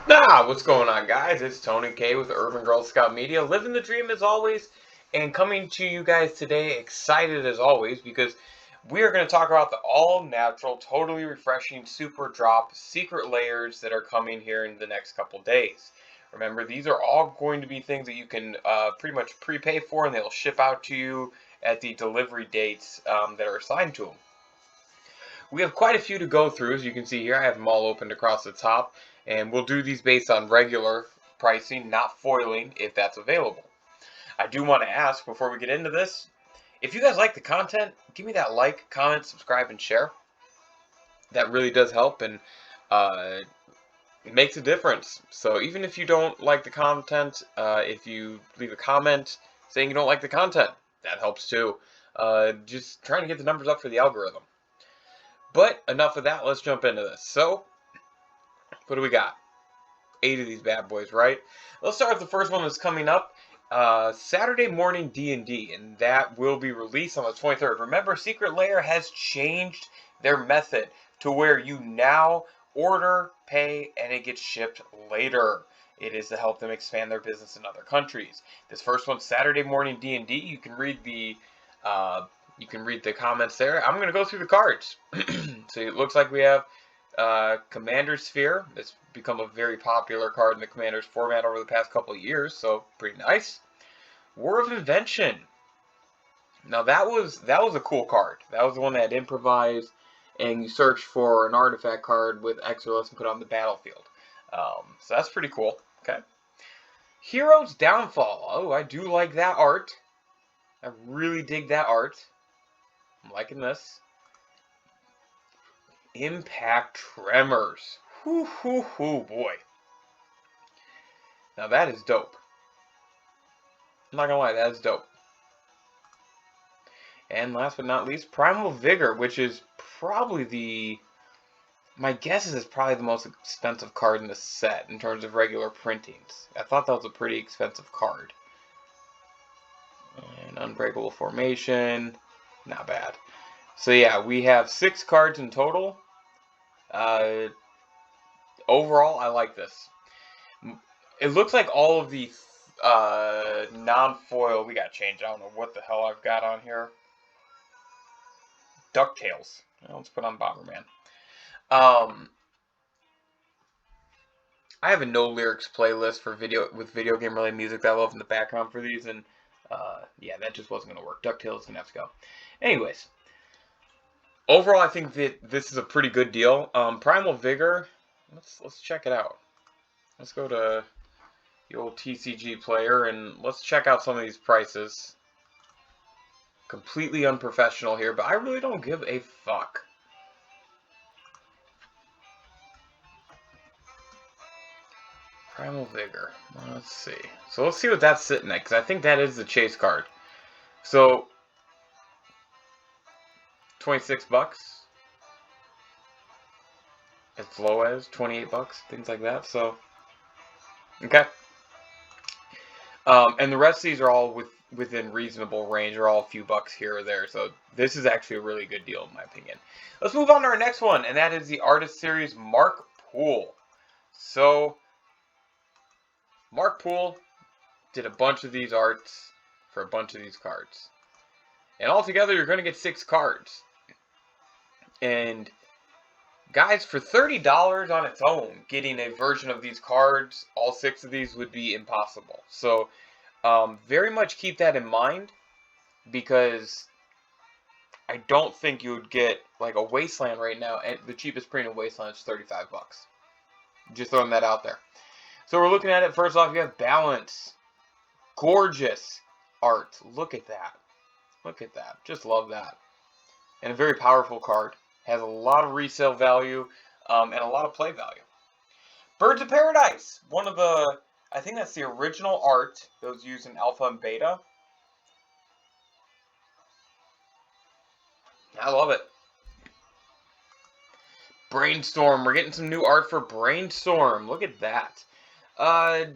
What's going on, guys? It's Tony K with Urban Girl Scout Media, living the dream as always, and coming to you guys today excited as always because we are going to talk about the all-natural, totally refreshing Super Drop secret layers that are coming here in the next couple days. Remember, these are all going to be things that you can pretty much prepay for, and they'll ship out to you at the delivery dates that are assigned to them. We have quite a few to go through. As you can see here, I have them all opened across the top, and we'll do these based on regular pricing, not foiling, if that's available. I do want to ask, before we get into this, if you guys like the content, give me that like, comment, subscribe, and share. That really does help, and uh, it makes a difference. So even if you don't like the content, if you leave a comment saying you don't like the content, that helps too. Just trying to get the numbers up for the algorithm. But enough of that, let's jump into this. So, what do we got? 8 of these bad boys, right? Let's start with the first one that's coming up. Saturday morning D&D, and that will be released on the 23rd. Remember, Secret Lair has changed their method to where you now order, pay, and it gets shipped later. It is to help them expand their business in other countries. This first one, Saturday morning D&D, you can read the comments there. I'm going to go through the cards. So it looks like we have Commander Sphere. It's become a very popular card in the Commander's format over the past couple of years, so pretty nice. War of Invention. Now that was a cool card. That was the one that had improvise, and you search for an artifact card with X or less and put it on the battlefield. So that's pretty cool. Okay. Hero's Downfall. Oh, I do like that art. I really dig that art. I'm liking this. Impact Tremors. Whoo, whoo, whoo, boy. Now that is dope. I'm not gonna lie, that is dope. And last but not least, Primal Vigor, which is probably my guess is it's probably the most expensive card in the set in terms of regular printings. I thought that was a pretty expensive card. And Unbreakable Formation, not bad. So yeah, we have 6 cards in total. Overall, I like this. It looks like all of the non-foil, we got changed. I don't know what the hell I've got on here. DuckTales. Well, let's put on Bomberman. I have a no lyrics playlist for video game related music that I love in the background for these, and yeah, that just wasn't gonna work. DuckTales gonna have to go. Anyways, overall, I think that this is a pretty good deal. Primal Vigor. Let's check it out. Let's go to the old TCG player and let's check out some of these prices. Completely unprofessional here, but I really don't give a fuck. Primal Vigor. Let's see. So let's see what that's sitting at, because I think that is the chase card. So, 26 bucks. As low as 28 bucks, things like that. So, okay. And the rest of these are all within reasonable range, are all a few bucks here or there. So this is actually a really good deal in my opinion. Let's move on to our next one, and that is the Artist Series Mark Poole. So Mark Poole did a bunch of these arts for a bunch of these cards. And altogether, you're going to get 6 cards. And guys, for $30 on its own, getting a version of these cards, all 6 of these, would be impossible. So, very much keep that in mind, because I don't think you would get, like, a Wasteland right now, and the cheapest print of Wasteland is 35 bucks. Just throwing that out there. So we're looking at it, first off, you have Balance. Gorgeous art. Look at that. Look at that. Just love that. And a very powerful card. Has a lot of resale value and a lot of play value. Birds of Paradise. One of the, I think that's the original art that was used in Alpha and Beta. I love it. Brainstorm. We're getting some new art for Brainstorm. Look at that. I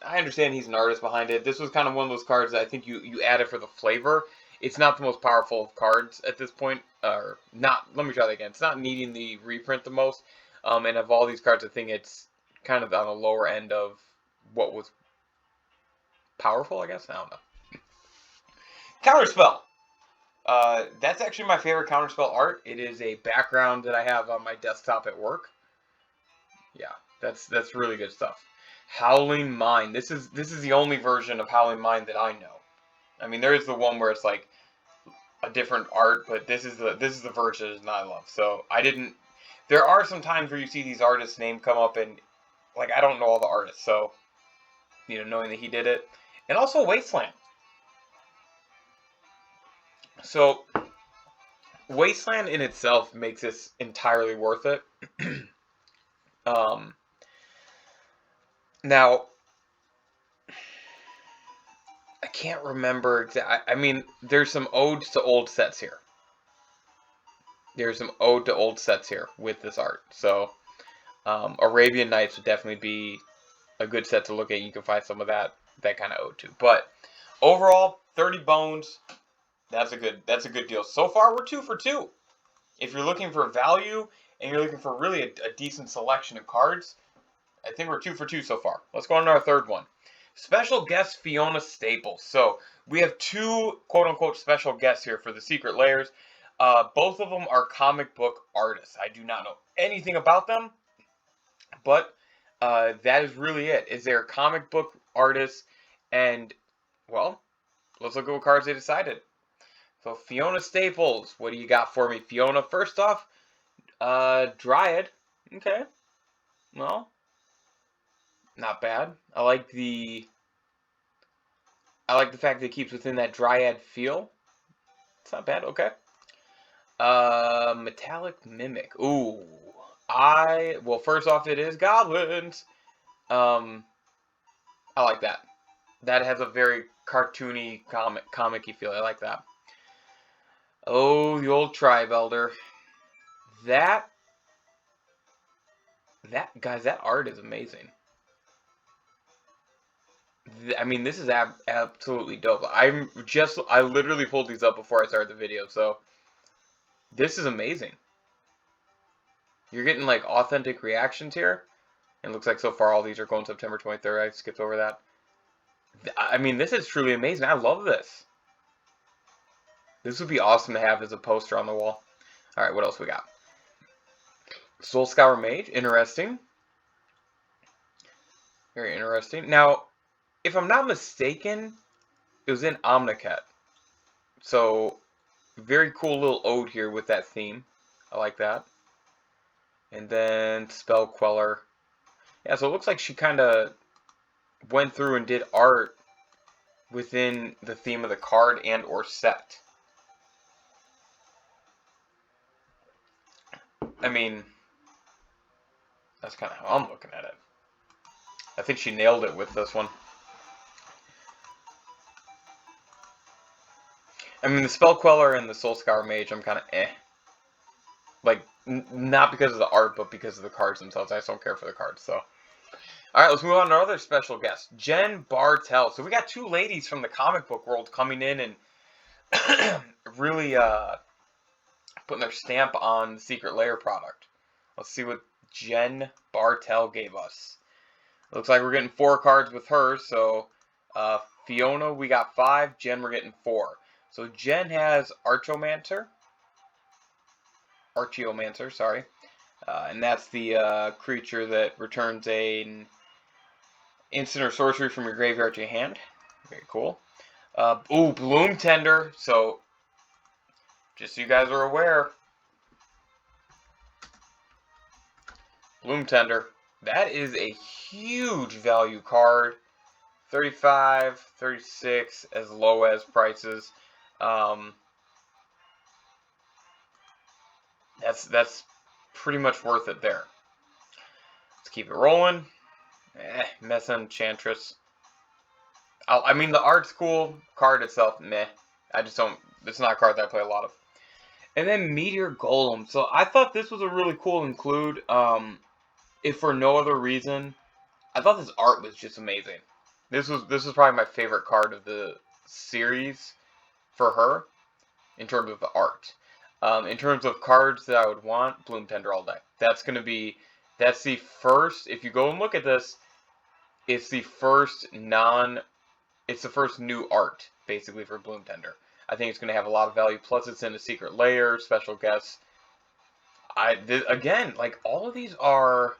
understand he's an artist behind it. This was kind of one of those cards that I think you added for the flavor. It's not the most powerful of cards at this point. Or not. Let me try that again. It's not needing the reprint the most. And of all these cards, I think it's kind of on the lower end of what was powerful, I guess. I don't know. Counterspell. That's actually my favorite Counterspell art. It is a background that I have on my desktop at work. Yeah, that's really good stuff. Howling Mind. This is the only version of Howling Mind that I know. I mean, there is the one where it's like a different art, but this is the version that I love. So I didn't. There are some times where you see these artists' name come up, and like I don't know all the artists, so you know, knowing that he did it, and also Wasteland. So Wasteland in itself makes this entirely worth it. um, Now I can't remember exactly. I mean, there's some odes to old sets here. There's some ode to old sets here with this art. So Arabian Nights would definitely be a good set to look at. You can find some of that kind of ode to. But overall, 30 bones. That's a good deal. So far, we're 2 for 2. If you're looking for value and you're looking for really a decent selection of cards, I think we're 2 for 2 so far. Let's go on to our third one. Special guest Fiona Staples. So we have 2 quote-unquote special guests here for the Secret Lairs. Both of them are comic book artists. I do not know anything about them, but that is really it. Is they're comic book artists, and, well, let's look at what cards they decided. So Fiona Staples, what do you got for me? Fiona, first off, Dryad. Okay. Well, not bad. I like the fact that it keeps within that Dryad feel. It's not bad. Okay. Metallic Mimic. Ooh. Well, first off, it is goblins. I like that. That has a very cartoony comic-y feel. I like that. Oh, the old Tribe Elder. Guys, that art is amazing. I mean, this is absolutely dope. I literally pulled these up before I started the video, so this is amazing. You're getting like authentic reactions here. It looks like so far all these are going September 23rd. I skipped over that. I mean, this is truly amazing. I love this. This would be awesome to have as a poster on the wall. All right, what else we got? Soul Scour Mage, interesting. Very interesting. Now, if I'm not mistaken, it was in Omnicat. So, very cool little ode here with that theme. I like that. And then Spell Queller. Yeah, so it looks like she kind of went through and did art within the theme of the card and or set. I mean, that's kind of how I'm looking at it. I think she nailed it with this one. I mean, the Spell Queller and the Soul Scour Mage, I'm kind of eh. Like, not because of the art, but because of the cards themselves. I just don't care for the cards, so. Alright, let's move on to our other special guest, Jen Bartel. So we got 2 ladies from the comic book world coming in and really putting their stamp on the Secret Lair product. Let's see what Jen Bartel gave us. Looks like we're getting 4 cards with her, so Fiona, we got 5. Jen, we're getting 4. So Jen has Archaeomancer, sorry. And that's the creature that returns an instant or sorcery from your graveyard to your hand. Very cool. Ooh, Bloom Tender. So, just so you guys are aware, Bloom Tender, that is a huge value card. 35, 36, as low as prices. That's pretty much worth it there. Let's keep it rolling. Mesa Enchantress. I mean, the art's cool. Card itself, meh. I just don't. It's not a card that I play a lot of. And then Meteor Golem. So I thought this was a really cool include. If for no other reason, I thought this art was just amazing. This was probably my favorite card of the series for her in terms of the art. In terms of cards that I would want, Bloom Tender all day. That's the first, if you go and look at this, it's the first new art, basically, for Bloom Tender. I think it's going to have a lot of value, plus it's in a secret layer, special guests. Again, like, all of these are...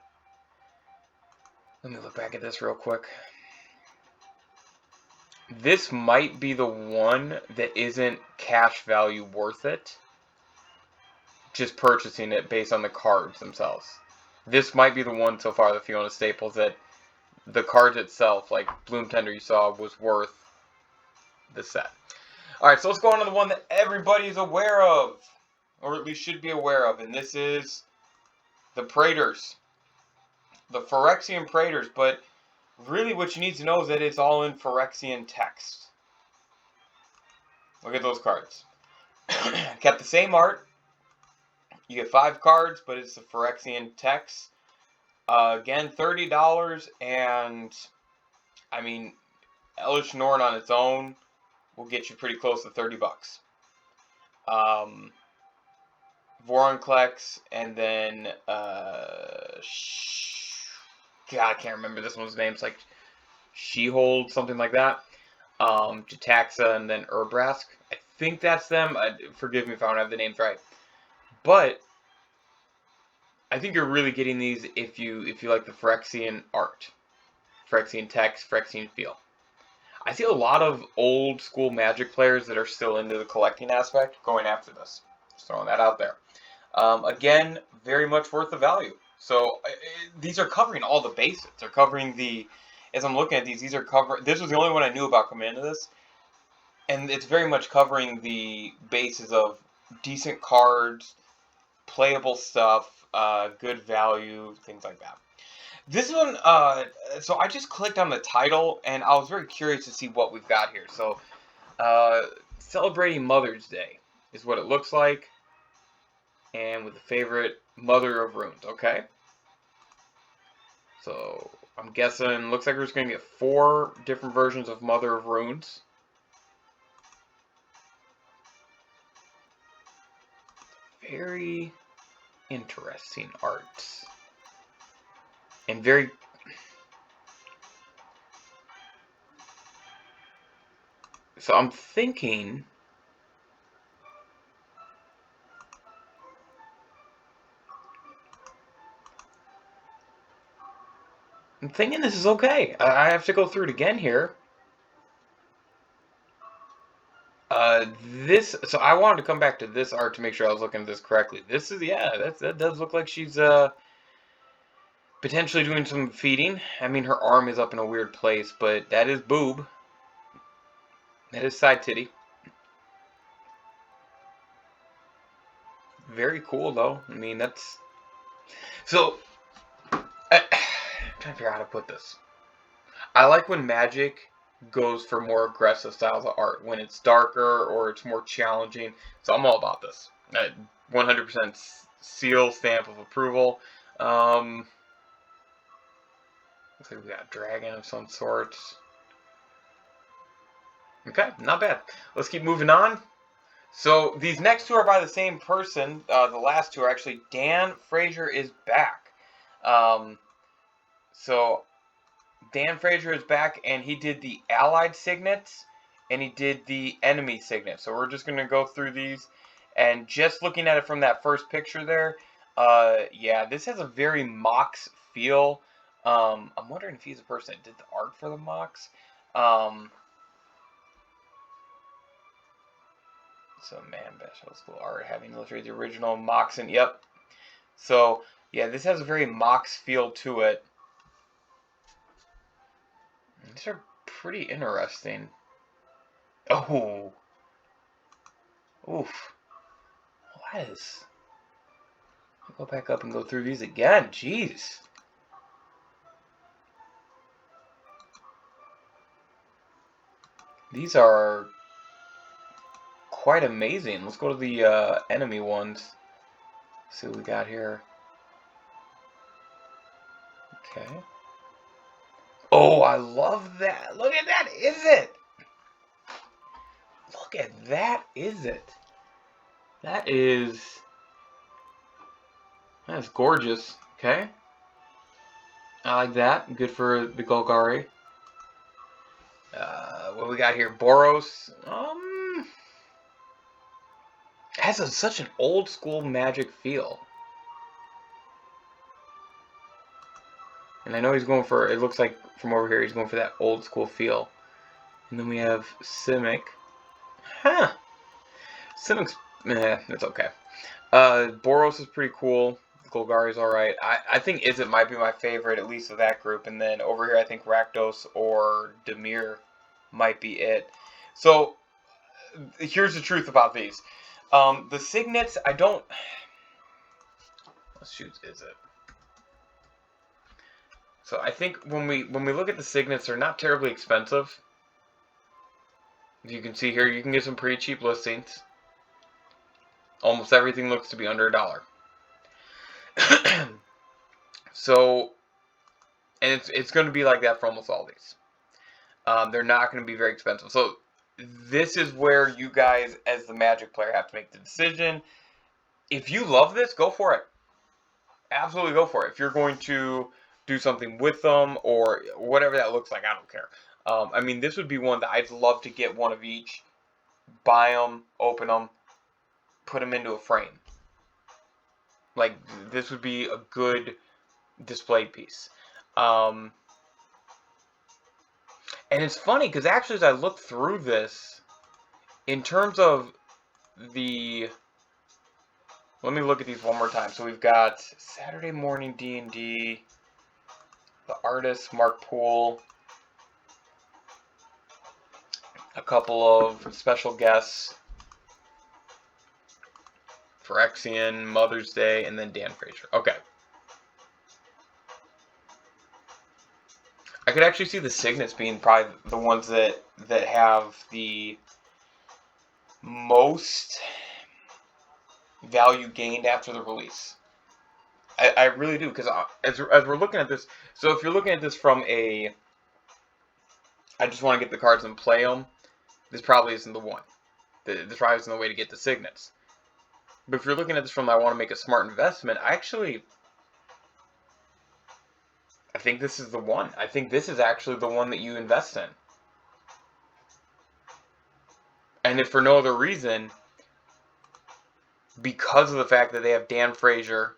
Let me look back at this real quick. This might be the one that isn't cash value worth it, just purchasing it based on the cards themselves. This might be the one so far, the Fiona Staples, that the cards itself, like Bloom Tender you saw, was worth the set. Alright, so let's go on to the one that everybody's aware of, or at least should be aware of, and this is the Praetors. The Phyrexian Praetors, but really what you need to know is that it's all in Phyrexian text. Look at those cards. Kept the same art. You get 5 cards, but it's the Phyrexian text. Again, $30, and I mean, Elish Norn on its own will get you pretty close to $30. Voronclex, and then God, I can't remember this one's name. It's like She-Hold, something like that. Jataxa, and then Urbrask. I think that's them. Forgive me if I don't have the names right. But I think you're really getting these if you like the Phyrexian art, Phyrexian text, Phyrexian feel. I see a lot of old school Magic players that are still into the collecting aspect going after this. Just throwing that out there. Again, very much worth the value. So these are covering all the bases. They're covering the, as I'm looking at these are covering, this was the only one I knew about coming into this. And it's very much covering the bases of decent cards, playable stuff, good value, things like that. This one, so I just clicked on the title, and I was very curious to see what we've got here. So, celebrating Mother's Day is what it looks like. And with the favorite Mother of Runes, okay? So, I'm guessing, looks like we're just going to get 4 different versions of Mother of Runes. Very interesting arts. And very... So I'm thinking... this is okay. I have to go through it again here. So I wanted to come back to this art to make sure I was looking at this correctly. This is, yeah, that does look like she's, potentially doing some feeding. I mean, her arm is up in a weird place, but that is boob. That is side titty. Very cool, though. I mean, that's... So, I'm trying to figure out how to put this. I like when Magic goes for more aggressive styles of art, when it's darker or it's more challenging. So I'm all about this. 100% seal, stamp of approval. Looks like we got a dragon of some sorts. Okay, not bad. Let's keep moving on. So these next 2 are by the same person. The last 2 are actually Dan Frazier is back. So Dan Frazier is back, and he did the Allied Signets, and he did the Enemy Signet. So we're just going to go through these, and just looking at it from that first picture there, yeah, this has a very Mox feel. I'm wondering if he's the person that did the art for the Mox. So, man, best old school art, having illustrated the original Mox, and yep. So, yeah, this has a very Mox feel to it. These are pretty interesting. Oh. Oof. Well, that is... I'll go back up and go through these again. Jeez. These are quite amazing. Let's go to the enemy ones. See what we got here. Okay. Oh, I love that. Look at that. Is it? Look at that. Is it? That's gorgeous. Okay. I like that. Good for the Golgari. What we got here? Boros. Has such an old school Magic feel. And I know he's going for, it looks like from over here, he's going for that old school feel. And then we have Simic. Huh. Simic's, it's okay. Boros is pretty cool. Golgari's alright. I think Izzet might be my favorite, at least of that group. And then over here, I think Rakdos or Dimir might be it. So, here's the truth about these. The Signets, I don't... Let's shoot Izzet. So I think when we look at the Signets, they're not terribly expensive. As you can see here, you can get some pretty cheap listings. Almost everything looks to be under $1. So, and it's going to be like that for almost all these. They're not going to be very expensive. So this is where you guys, as the Magic player, have to make the decision. If you love this, go for it. Absolutely go for it. If you're going to do something with them or whatever that looks like, I don't care. I mean, this would be one that I'd love to get one of each, buy them, open them, put them into a frame. Like, this would be a good display piece. And it's funny, because actually as I look through this, in terms of the... Let me look at these one more time. So we've got Saturday Morning D&D, the artist, Mark Poole, a couple of special guests, Phyrexian, Mother's Day, and then Dan Frazier. Okay. I could actually see the Signets being probably the ones that have the most value gained after the release. I really do, because as we're looking at this, so if you're looking at this from a, I just want to get the cards and play them, this probably isn't the one. This probably isn't the way to get the Signets. But if you're looking at this from, I want to make a smart investment, I think this is the one. I think this is actually the one that you invest in. And if for no other reason, because of the fact that they have Dan Frazier,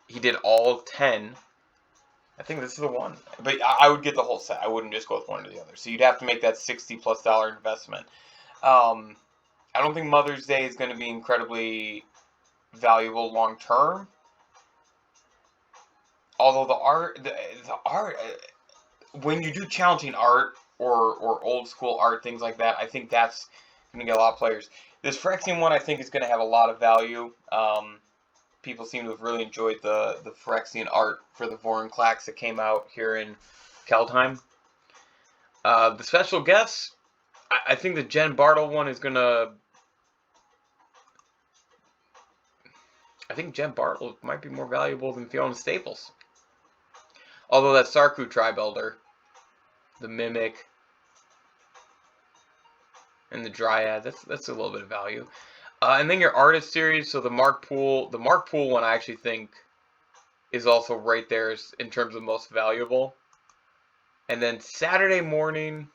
he did all 10, I think this is the one. But I would get the whole set. I wouldn't just go with one or the other. So you'd have to make that $60+ investment. I don't think Mother's Day is going to be incredibly valuable long term. Although the art, when you do challenging art or old school art, things like that, I think that's going to get a lot of players. This Phyrexian one, I think, is going to have a lot of value. People seem to have really enjoyed the Phyrexian art for the Vorinclex that came out here in Kaldheim. The special guests, I think the Jen Bartle one is going to... I think Jen Bartle might be more valuable than Fiona Staples. Although that Sarku Tribe Elder, the Mimic, and the Dryad, that's a little bit of value. And then your Artist series, so the Mark Poole one I actually think is also right there in terms of most valuable. And then Saturday Morning,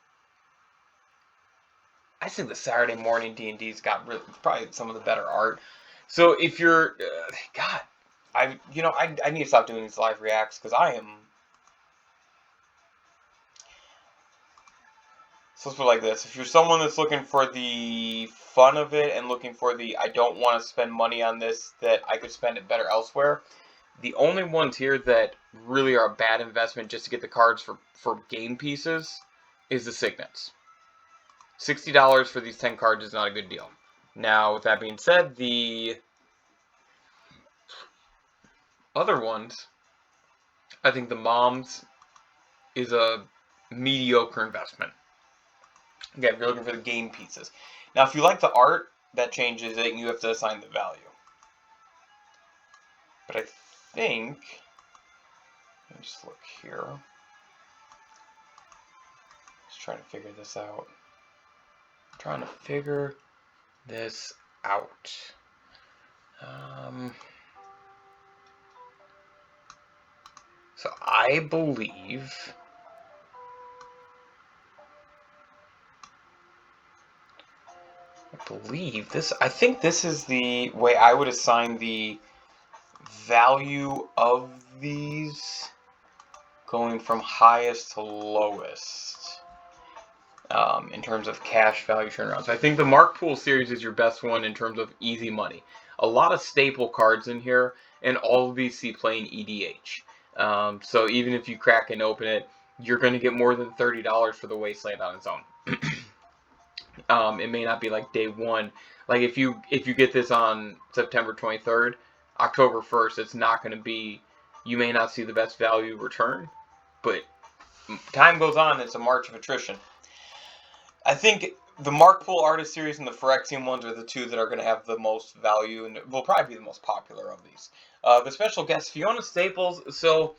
I think the Saturday Morning D&D's got probably some of the better art. So if you're, God, I need to stop doing these live reacts because I am. So let's put it like this. If you're someone that's looking for the fun of it and looking for the, I don't want to spend money on this, that I could spend it better elsewhere, the only ones here that really are a bad investment just to get the cards for game pieces is the Signets. $60 for these 10 cards is not a good deal. Now, with that being said, the other ones, I think the Moms is a mediocre investment. Again, if you're looking for the game pieces. Now, if you like the art, that changes it, and you have to assign the value. But I think, let me just look here. Just trying to figure this out. out. So I believe this. I think this is the way I would assign the value of these, going from highest to lowest. In terms of cash value turnaround. So I think the Mark Pool series is your best one in terms of easy money. A lot of staple cards in here, and all of these see plain EDH. So even if you crack and open it, you're going to get more than $30 for the Wasteland on its own. It may not be like day one. Like if you get this on September 23rd, October 1st, it's not going to be. You may not see the best value return, but time goes on. It's a march of attrition. I think the Mark Pool Artist Series and the Phyrexian ones are the two that are going to have the most value and will probably be the most popular of these. The special guest, Fiona Staples. So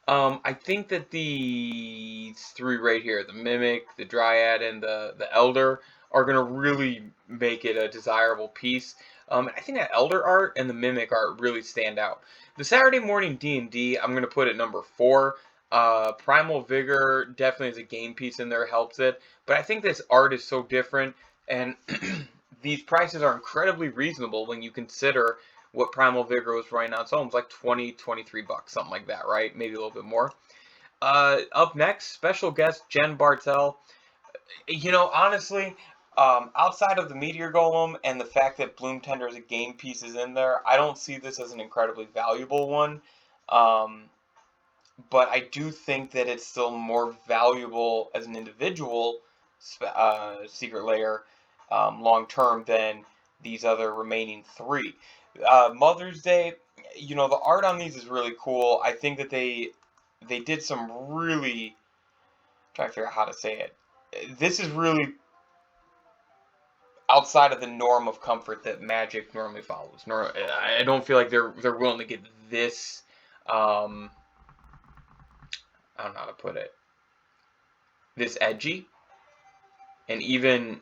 I think that these three right here, the Mimic, the Dryad, and the Elder, are going to really make it a desirable piece. I think that Elder art and the Mimic art really stand out. The Saturday Morning D&D, I'm going to put at number 4. Primal Vigor definitely is a game piece in there, helps it. But I think this art is so different, and these prices are incredibly reasonable when you consider what Primal Vigor was right now. It's almost like 20, 23 bucks, something like that, right? Maybe a little bit more. Up next, special guest Jen Bartel. You know, honestly, outside of the Meteor Golem and the fact that Bloom Tender as a game piece is in there, I don't see this as an incredibly valuable one. But I do think that it's still more valuable as an individual secret layer long term than these other remaining 3. Mother's Day, you know, the art on these is really cool. I think that they did some really, I'm trying to figure out how to say it. This is really outside of the norm of comfort that Magic normally follows. I don't feel like they're willing to get this. I don't know how to put it. This edgy, and even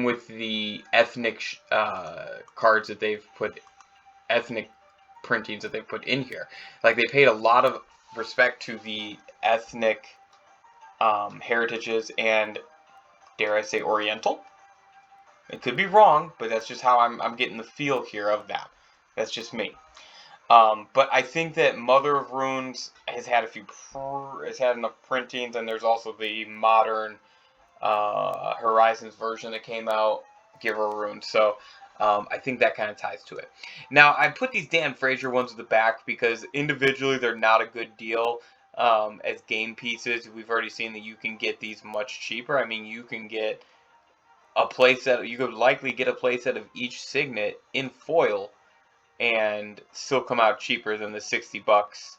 with the ethnic cards that they've put, ethnic printings that they've put in here, like they paid a lot of respect to the ethnic heritages and, dare I say, Oriental. It could be wrong, but that's just how I'm getting the feel here of that. That's just me. But I think that Mother of Runes has had enough printings, and there's also the modern Horizons version that came out, Giver of Runes. So I think that kind of ties to it. Now, I put these Dan Fraser ones at the back because individually they're not a good deal as game pieces. We've already seen that you can get these much cheaper. I mean, you can get a playset. You could likely get a playset of each Signet in foil and still come out cheaper than the 60 bucks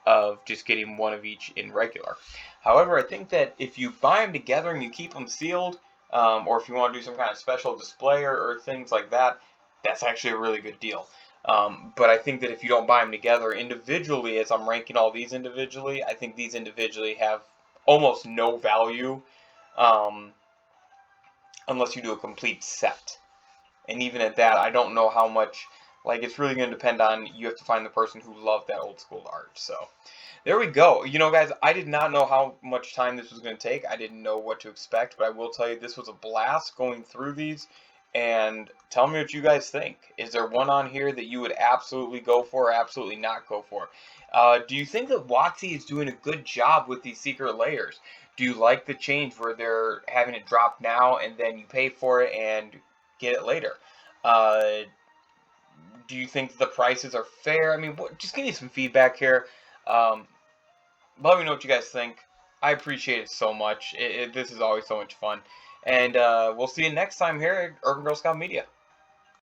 of just getting one of each in regular. However, I think that if you buy them together and you keep them sealed, or if you want to do some kind of special display or things like that, that's actually a really good deal. But I think that if you don't buy them together individually, as I'm ranking all these individually, I think these individually have almost no value unless you do a complete set. And even at that, I don't know how much. Like, it's really going to depend on, you have to find the person who loved that old school art. So, there we go. You know, guys, I did not know how much time this was going to take. I didn't know what to expect, but I will tell you this was a blast going through these. And tell me what you guys think. Is there one on here that you would absolutely go for or absolutely not go for? Do you think that WotC is doing a good job with these secret layers? Do you like the change where they're having it drop now and then you pay for it and get it later? Do you think the prices are fair? I mean, just give me some feedback here. Let me know what you guys think. I appreciate it so much. This is always so much fun. And we'll see you next time here at Urban Girl Scout Media.